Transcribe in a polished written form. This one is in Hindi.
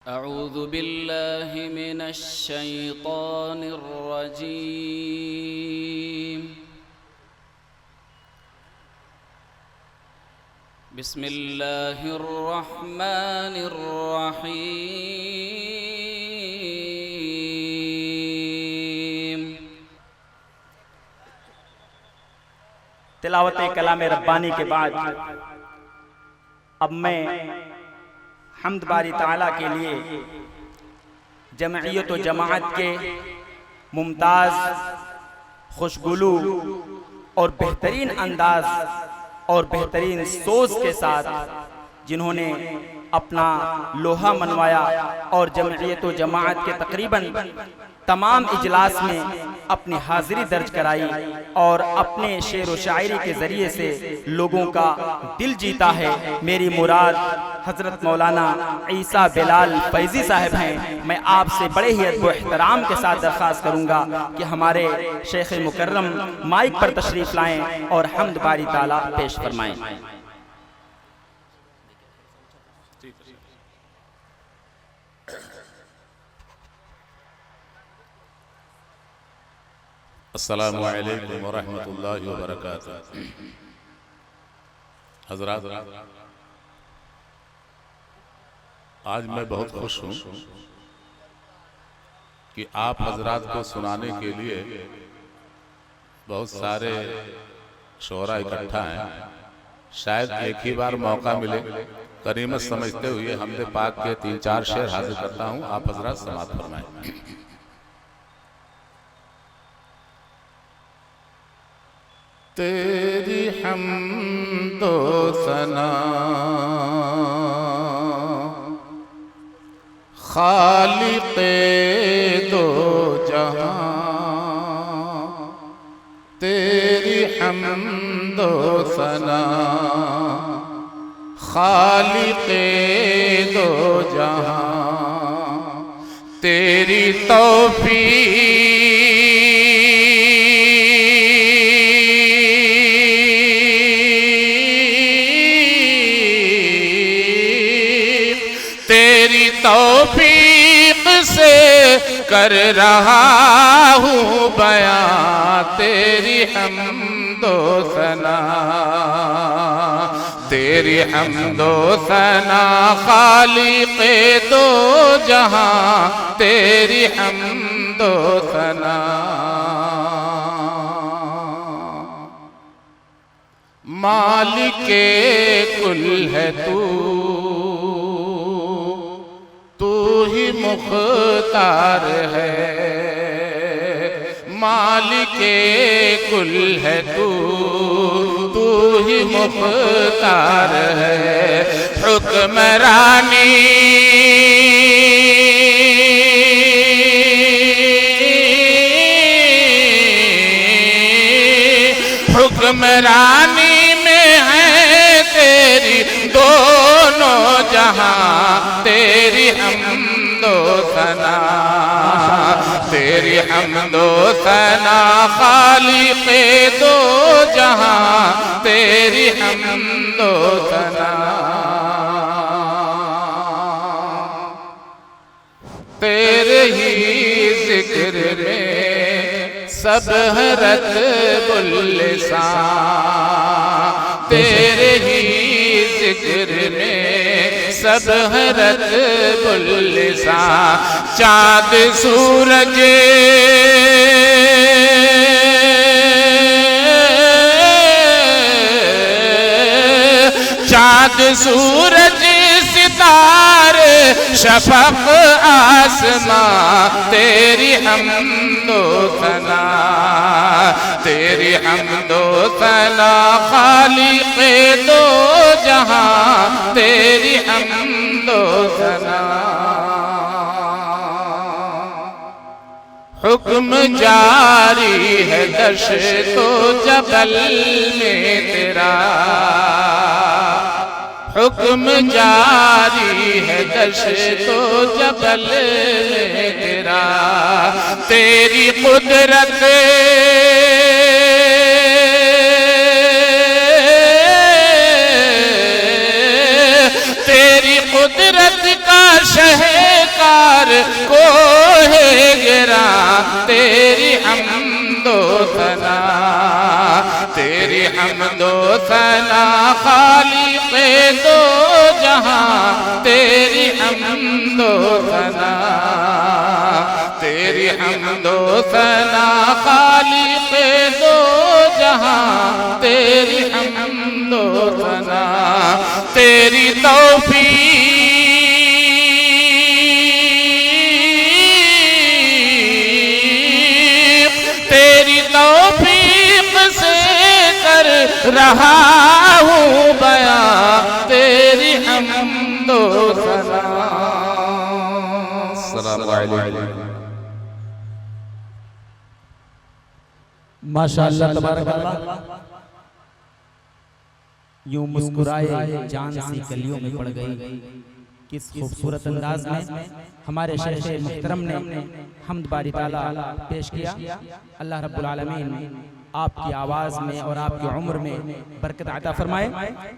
अऊज़ु बिल्लाहि मिनश शैतानिर रजीम। बिस्मिल्लाहिर रहमानिर रहीम। तिलावत कलाम रब्बानी के बाद अब मैं हम्द बारी ताला के लिए जमइयत व जमाअत के मुमताज़, खुशगुलू और बेहतरीन अंदाज और बेहतरीन सोच के साथ जिन्होंने अपना लोहा मनवाया और जमइयत व जमाअत के तकरीबन तमाम इजलास में अपनी हाजिरी दर्ज कराई और अपने शेर व शायरी के ज़रिए से लोगों का दिल जीता है। मेरी मुराद हज़रत मौलाना ईसा बिलाल फैज़ी साहब हैं। मैं आपसे बड़े ही अदब व एहतराम के साथ दरख्वास्त करूँगा कि हमारे शेख मुकर्रम माइक पर तशरीफ़ लाएँ और हम्द बारी ताला पेश फरमाएँ। अस्सलामु अलैकुम व रहमतुल्लाहि व बरकातुहू। हज़रात, आज मैं बहुत खुश हूँ कि आप हज़रात को सुनाने के लिए बहुत सारे शोरा इकट्ठा हैं। शायद एक ही बार मौका मिले। करीमत समझते हुए हमदे पाक के 3-4 शेर हाजिर करता हूँ, आप हज़रात समाअत फरमाएं। तेरी हम्दो सना खालिक़े दो जहां, तेरी हम्दो सना खालिक़े दो जहां, तेरी तौफीक तौफीक से कर रहा हूँ बयां, तेरी हम्दो सना, तेरी हम्दो सना खालिक़े दो जहां, तेरी हम्दो सना। मालिके कुल है तू ही मुख्तार है, मालिके कुल है तू ही मुख्तार है। हुक्मरानी हुक्मरानी में है तेरी दोनों जहां, तेरी हम्दो सना, तेरी हम्दो सना खालिक़े दो जहां, तेरी हम्दो सना। तेरे ही जिक्र में सब रत्बुल लिसान, तेरे ही जिक्र में सब रत्बुल लिसान। चाँद सूरज चाँद सूरज सितारे शफक़ आसमां, तेरी हम्दो सना, तेरी हम्दो सना खालिक़े दो जहां, तेरी हम्दो सना। हुक्म जारी है दश्तो जबल में तेरा, हुक्म जारी है दश्तो जबल में तेरा। तेरी कुदरत तेरी कुदरत का शहर हम्दो सना खालिक़े दो जहां, तेरी हम्दो सना, तेरी हम्दो सना खालिक़े दो जहां, तेरी हम्दो सना, तेरी तौफीक, तेरी तौफीक से कर रहा हूँ बयां, तेरी हम्दो सना। अस्सलामु अलैकुम। माशाअल्लाह तबारकल्लाह। यूं मुस्कुराए जान सी गलियों में पड़ गई, किस खूबसूरत अंदाज में हमारे शेख मुहतरम ने हम्द बारी ताला पेश किया। अल्लाह रब्बुल आलमीन आपकी आवाज़ में और आपकी उम्र में बरकत अता फरमाए।